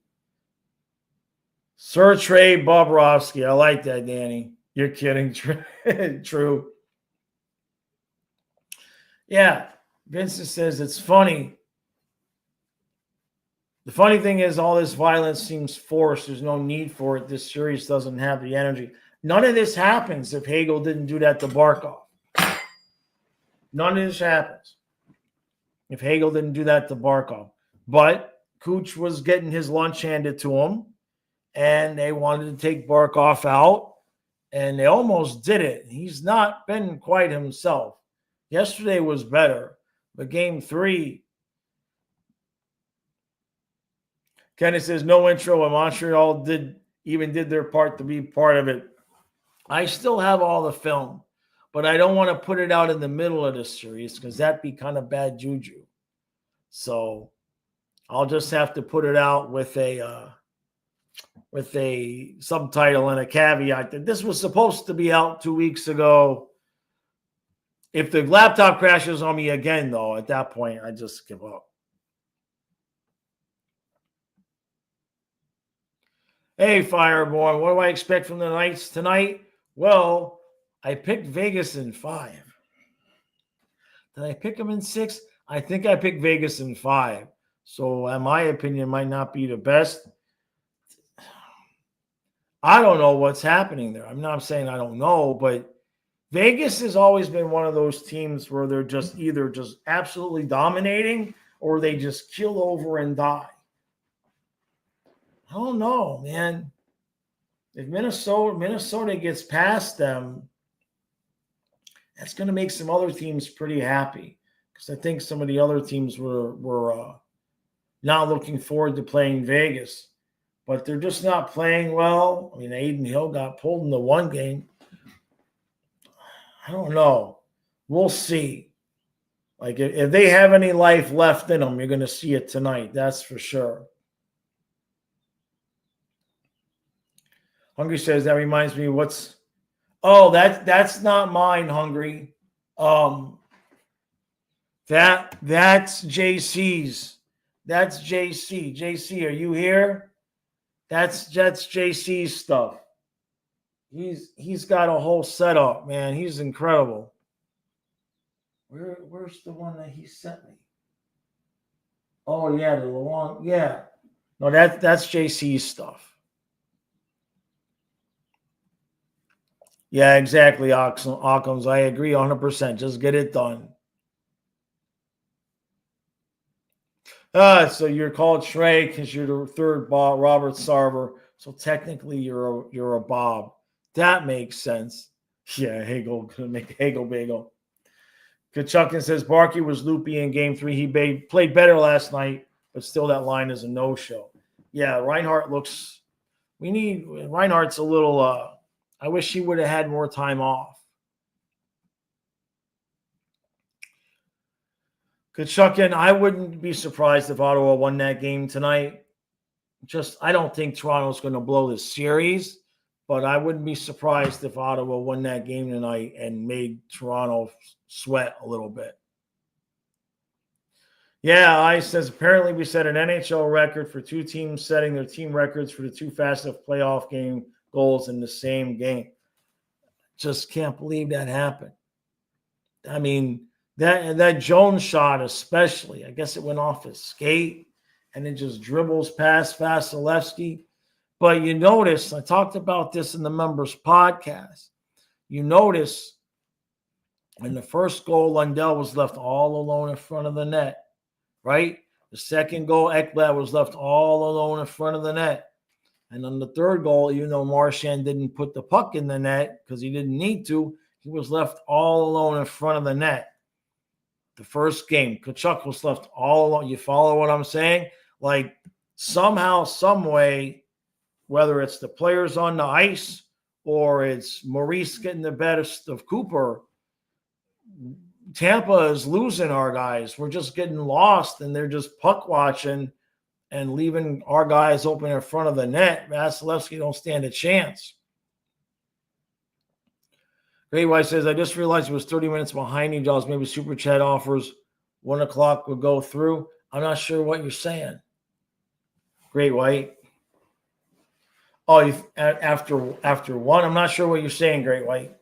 Sir Trey Bobrovsky. I like that, Danny. You're kidding. True. Yeah. Vincent says it's funny. The funny thing is all this violence seems forced. There's no need for it. This series doesn't have the energy. None of this happens if Hagel didn't do that to Barkov. None of this happens if Hagel didn't do that to Barkov. But Cooch was getting his lunch handed to him, and they wanted to take Barkov out, and they almost did it. He's not been quite himself. Yesterday was better, but game 3, Kenneth says, no intro, and Montreal did their part to be part of it. I still have all the film, but I don't want to put it out in the middle of the series because that'd be kind of bad juju. So I'll just have to put it out with a subtitle and a caveat that this was supposed to be out 2 weeks ago. If the laptop crashes on me again, though, at that point, I just give up. Hey, Fireborn, what do I expect from the Knights tonight? Well, I picked Vegas in 5. Did I pick them in 6? I think I picked Vegas in 5. So, in my opinion, might not be the best. I don't know what's happening there. I'm not saying I don't know, but Vegas has always been one of those teams where they're just either just absolutely dominating or they just kill over and die. I don't know, man. If Minnesota gets past them, that's going to make some other teams pretty happy because I think some of the other teams were not looking forward to playing Vegas, but they're just not playing well. I mean, Aiden Hill got pulled in the one game. I don't know. We'll see. Like if they have any life left in them, you're going to see it tonight. That's for sure. Hungry says that reminds me what's. Oh, that's not mine, Hungry. That's JC's. That's JC. JC, are you here? That's JC's stuff. He's got a whole setup, man. He's incredible. Where's the one that he sent me? Oh yeah, the long yeah. No, that's JC's stuff. Yeah, exactly, Occams. I agree 100%. Just get it done. So you're called Shrey because you're the third Bob, Robert Sarver. So technically you're a Bob. That makes sense. Yeah, Hagel gonna make Hagel bagel. Kachukin says Barkey was loopy in game 3. He played better last night, but still that line is a no-show. Yeah, Reinhardt's a little, I wish he would have had more time off. Kachukin, I wouldn't be surprised if Ottawa won that game tonight. I don't think Toronto's going to blow the series, but I wouldn't be surprised if Ottawa won that game tonight and made Toronto sweat a little bit. Yeah, Ice says, apparently we set an NHL record for 2 teams setting their team records for the 2 fastest playoff game goals in the same game. Just can't believe that happened. I mean, that Jones shot especially, I guess it went off his skate and it just dribbles past Vasilevsky. But you notice, I talked about this in the members podcast, you notice in the first goal, Lundell was left all alone in front of the net, right? The second goal, Ekblad was left all alone in front of the net. And on the third goal, even though Marchand didn't put the puck in the net because he didn't need to, he was left all alone in front of the net. The first game, Tkachuk was left all alone. You follow what I'm saying? Like somehow, some way, whether it's the players on the ice or it's Maurice getting the best of Cooper, Tampa is losing our guys. We're just getting lost, and they're just puck watching and leaving our guys open in front of the net. Vasilevsky don't stand a chance. Great White says, I just realized it was 30 minutes behind you, Jaws. Maybe Super Chat offers 1 o'clock would go through. I'm not sure what you're saying. Great White. Oh, after 1? I'm not sure what you're saying, Great White.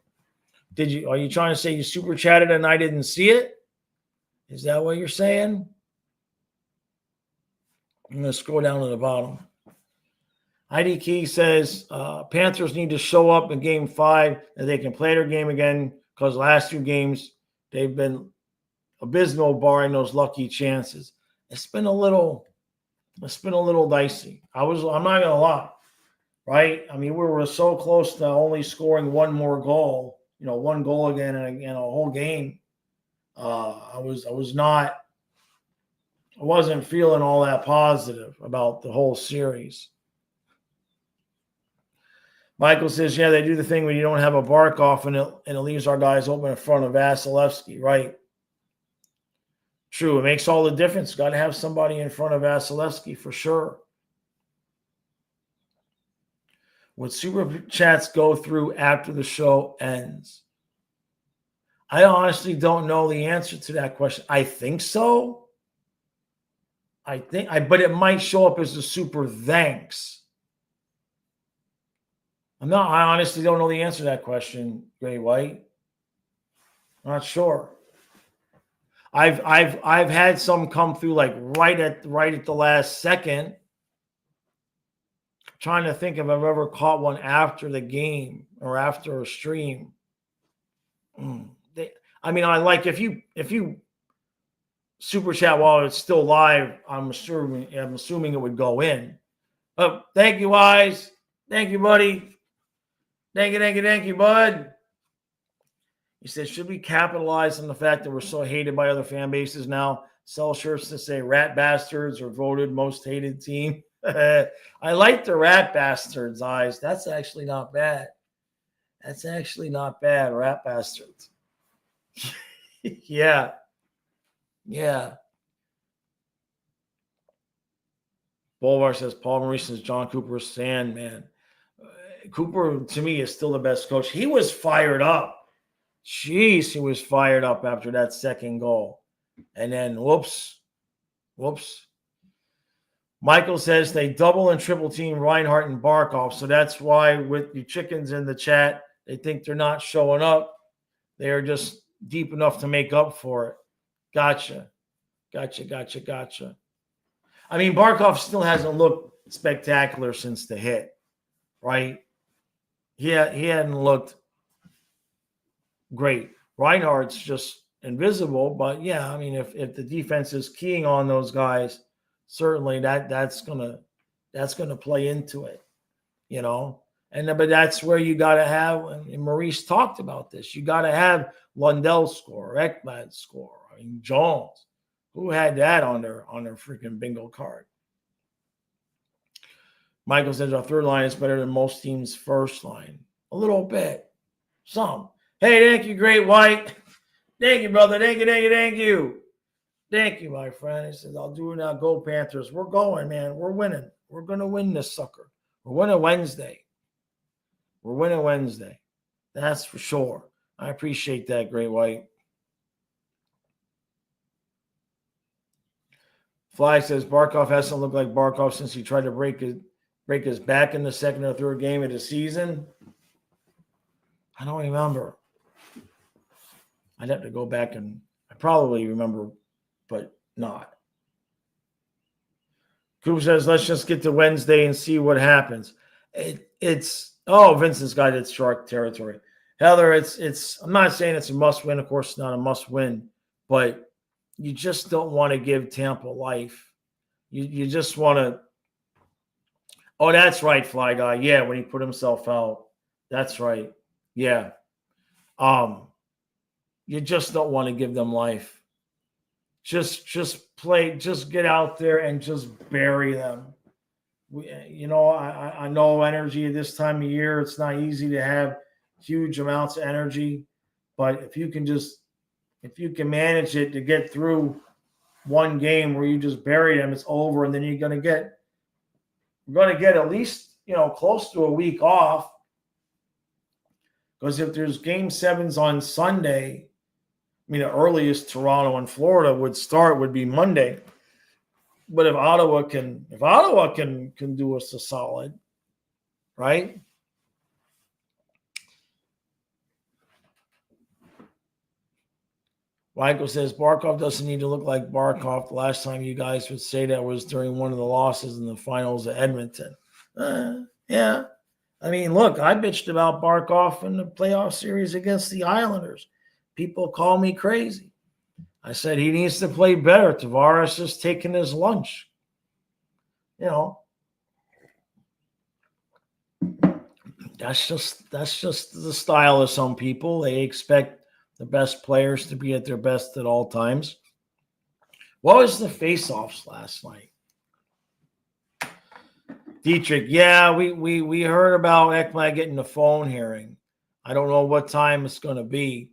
Are you trying to say you super chatted and I didn't see it? Is that what you're saying? I'm going to scroll down to the bottom. ID Key says Panthers need to show up in game 5 and they can play their game again because last 2 games they've been abysmal barring those lucky chances. It's been a little dicey. I'm not going to lie, right? I mean, we were so close to only scoring 1 more goal. 1 goal again in a whole game. I wasn't feeling all that positive about the whole series. Michael says, yeah, they do the thing when you don't have a Barkov and it leaves our guys open in front of Vasilevsky, right? True. It makes all the difference. Got to have somebody in front of Vasilevsky for sure. Would Super Chats go through after the show ends? I honestly don't know the answer to that question. I think so. But it might show up as a super thanks. I honestly don't know the answer to that question, Gray White. I'm not sure. I've had some come through like right at the last second. Trying to think if I've ever caught one after the game or after a stream. If you super chat while it's still live, I'm assuming it would go in. But thank you, Wise. Thank you, buddy. Thank you, bud. He says, should we capitalize on the fact that we're so hated by other fan bases now? Sell shirts to say rat bastards or voted most hated team. I like the rat bastards, Eyes. That's actually not bad. Rat bastards. Yeah. Bolvar says Paul Maurice says John Cooper's Sandman. Cooper, to me, is still the best coach. He was fired up. Jeez, he was fired up after that second goal. And then, whoops. Michael says they double and triple team Reinhardt and Barkov. So that's why with the chickens in the chat, they think they're not showing up. They are just deep enough to make up for it. Gotcha. I mean, Barkov still hasn't looked spectacular since the hit, right? He hadn't looked great. Reinhardt's just invisible, but yeah, I mean, if the defense is keying on those guys, certainly that's gonna play into it, But that's where you got to have, and Maurice talked about this, you got to have Lundell score, Ekblad score, Jones. Who had that on their freaking bingo card? Michael says our third line is better than most teams' first line. A little bit. Some. Hey, thank you, Great White. Thank you, brother. Thank you, thank you, thank you. Thank you, my friend. He says, I'll do it now. Go Panthers. We're going, man. We're winning. We're going to win this sucker. We're winning Wednesday. We're winning Wednesday. That's for sure. I appreciate that, Great White. Fly says Barkov hasn't looked like Barkov since he tried to break his back in the second or third game of the season. I don't remember. I'd have to go back and I probably remember, but not. Coop says, let's just get to Wednesday and see what happens. Vincent's got it shark territory. Heather, I'm not saying it's a must win. Of course, it's not a must win, but you just don't want to give Tampa life. You just want to. Oh, that's right, Fly Guy. Yeah, when he put himself out. That's right. Yeah. You just don't want to give them life. Just get out there and just bury them. I know energy at this time of year, it's not easy to have huge amounts of energy, but if you can manage it to get through one game where you just bury them, it's over, and then you're going to get at least, close to a week off. Because if there's game 7s on Sunday, the earliest Toronto and Florida would be Monday. But if Ottawa can do us a solid, right? Michael says Barkov doesn't need to look like Barkov. The last time you guys would say that was during one of the losses in the finals of Edmonton. Yeah. Look, I bitched about Barkov in the playoff series against the Islanders. People call me crazy. I said he needs to play better. Tavares is taking his lunch. That's just the style of some people. They expect the best players to be at their best at all times. What was the face-offs last night? Dietrich, yeah, we heard about Ekblad getting the phone hearing. I don't know what time it's going to be.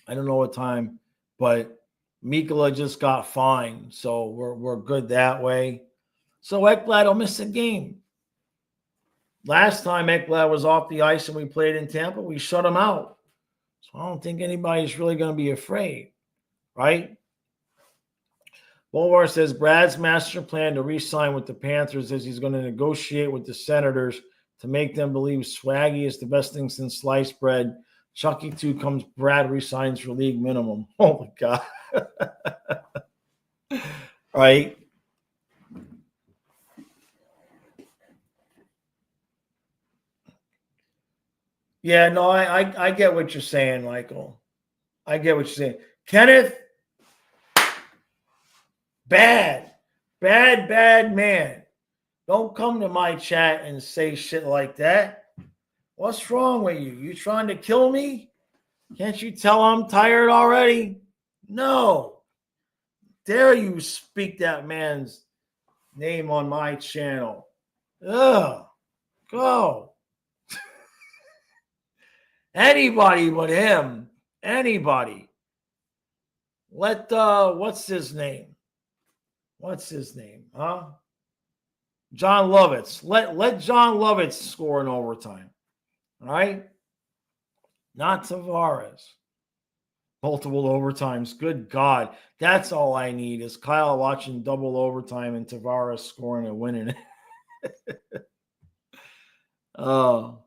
I don't know what time, but Mikkola just got fined, so we're good that way. So Ekblad will miss a game. Last time Ekblad was off the ice and we played in Tampa, we shut him out. So I don't think anybody's really going to be afraid, right? Bolvar says Brad's master plan to re-sign with the Panthers is he's going to negotiate with the Senators to make them believe Swaggy is the best thing since sliced bread. Chucky 2 comes, Brad resigns for league minimum. Oh, my God. Right? Yeah, no, I get what you're saying, Michael. I get what you're saying. Kenneth, bad man. Don't come to my chat and say shit like that. What's wrong with you? You trying to kill me? Can't you tell I'm tired already? No. Dare you speak that man's name on my channel? Ugh. Go. Anybody but him. Anybody. Let what's his name? Huh? John Lovitz. Let John Lovitz score in overtime. All right? Not Tavares. Multiple overtimes. Good God. That's all I need is Kyle watching double overtime and Tavares scoring and winning it. Oh.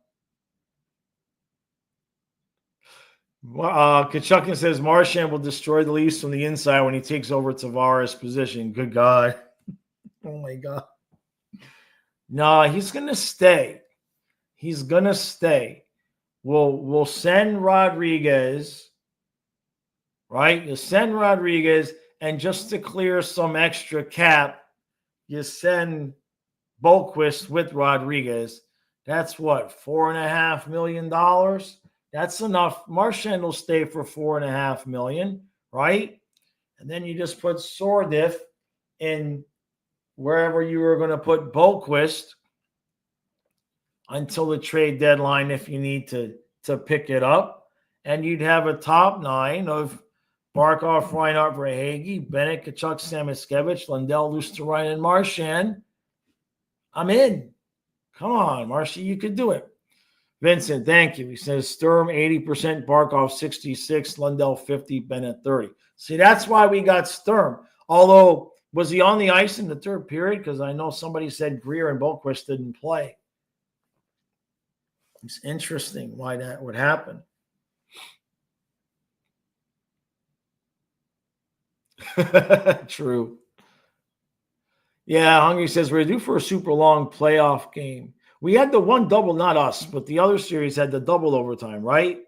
Kachukin says Marchand will destroy the Leafs from the inside when he takes over Tavares' position. Good God. Oh, my God. No, he's going to stay. He's going to stay. We'll send Rodriguez, right? You send Rodriguez, and just to clear some extra cap, you send Boquist with Rodriguez. That's what, $4.5 million? That's enough. Marchand will stay for $4.5 million, right? And then you just put Sordiff in wherever you were going to put Boquist until the trade deadline if you need to pick it up. And you'd have a top nine of Barkov, Reinhart, Verhaeghe, Bennett, Kachuk, Samoskevich, Lundell, Luostarinen, and Marchand. I'm in. Come on, Marcy, you could do it. Vincent, thank you. He says Sturm 80%, Barkov 66, Lundell 50, Bennett 30. See, that's why we got Sturm. Although, was he on the ice in the third period? Because I know somebody said Greer and Boquist didn't play. It's interesting why that would happen. True. Yeah, Hungry says we're due for a super long playoff game. We had the one double, not us, but the other series had the double overtime, right?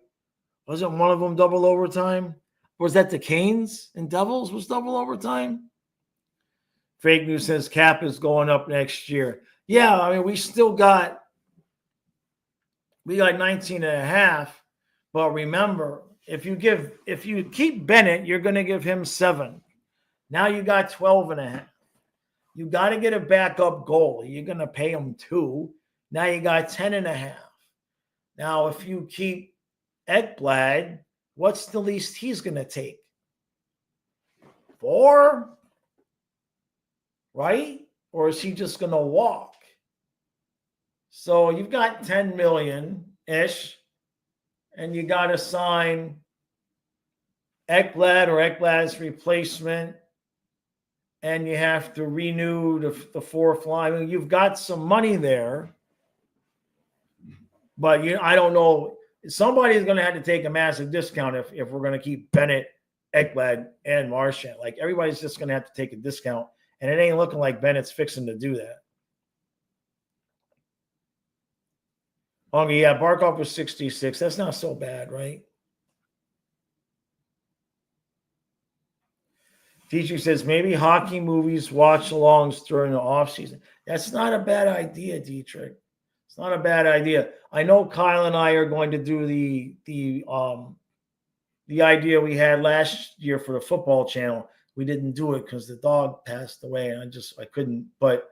Wasn't one of them double overtime? Was that the Canes and Devils was double overtime? Fake News says cap is going up next year. Yeah, I mean, we got 19 and a half, but remember, if you keep Bennett, you're going to give him 7. Now you got 12 and a half. You got to get a backup goalie. You're going to pay him 2. Now you got 10 and a half. Now, if you keep Ekblad, what's the least he's going to take? 4? Right? Or is he just going to walk? So you've got 10 million-ish, and you got to sign Ekblad or Ekblad's replacement, and you have to renew the 4th line. I mean, you've got some money there, but I don't know. Somebody's going to have to take a massive discount if we're going to keep Bennett, Ekblad, and Marchand. Like, everybody's just going to have to take a discount, and it ain't looking like Bennett's fixing to do that. Okay, yeah, Barkov was 66. That's not so bad, right? Teacher says maybe hockey movies watch-alongs during the offseason. That's not a bad idea, Dietrich. It's not a bad idea. I know Kyle and I are going to do the idea we had last year for the football channel. We didn't do it because the dog passed away, and I couldn't. But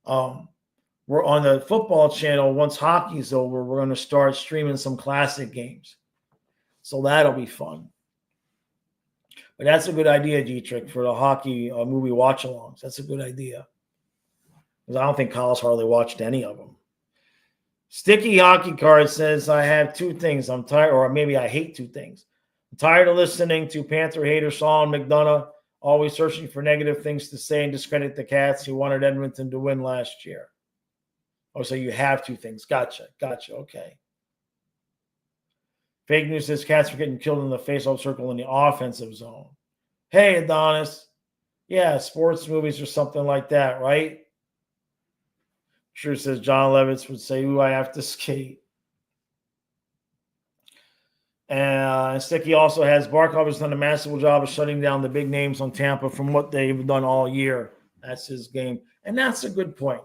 we're on the football channel. Once hockey's over, we're going to start streaming some classic games. So that'll be fun. But that's a good idea, Dietrich, for the hockey movie watch-alongs. That's a good idea. Because I don't think Kyle's hardly watched any of them. Sticky Hockey Card says, I have 2 things. I'm tired, or maybe I hate 2 things. I'm tired of listening to Panther hater Sean McDonough, always searching for negative things to say and discredit the Cats who wanted Edmonton to win last year. Oh, so you have 2 things. Gotcha. Okay. Fake News says Cats are getting killed in the face-off circle in the offensive zone. Hey, Adonis. Yeah, sports movies or something like that, right? Sure says John Levitz would say, ooh, I have to skate. And Sticky also has Barkov has done a massive job of shutting down the big names on Tampa from what they've done all year. That's his game. And that's a good point.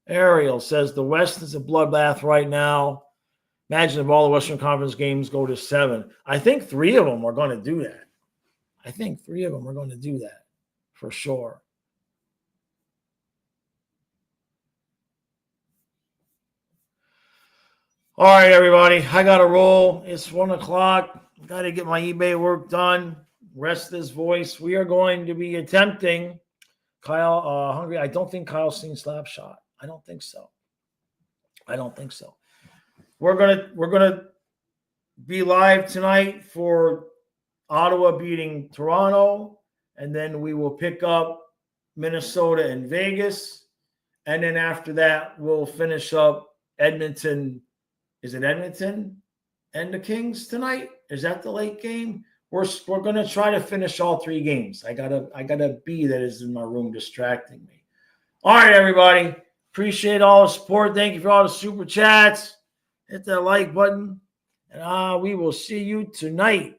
Ariel says the West is a bloodbath right now. Imagine if all the Western Conference games go to 7. I think 3 of them are going to do that. For sure. All right, everybody. I got to roll. It's 1 o'clock. Got to get my eBay work done. Rest this voice. We are going to be attempting Kyle Hungry. I don't think Kyle's seen Slapshot. I don't think so. We're gonna be live tonight for Ottawa beating Toronto, and then we will pick up Minnesota and Vegas, and then after that we'll finish up Edmonton. Is it Edmonton and the Kings tonight? Is that the late game? We're gonna try to finish all 3 games. I got a bee that is in my room distracting me. All right, everybody. Appreciate all the support. Thank you for all the super chats. Hit that like button. And we will see you tonight.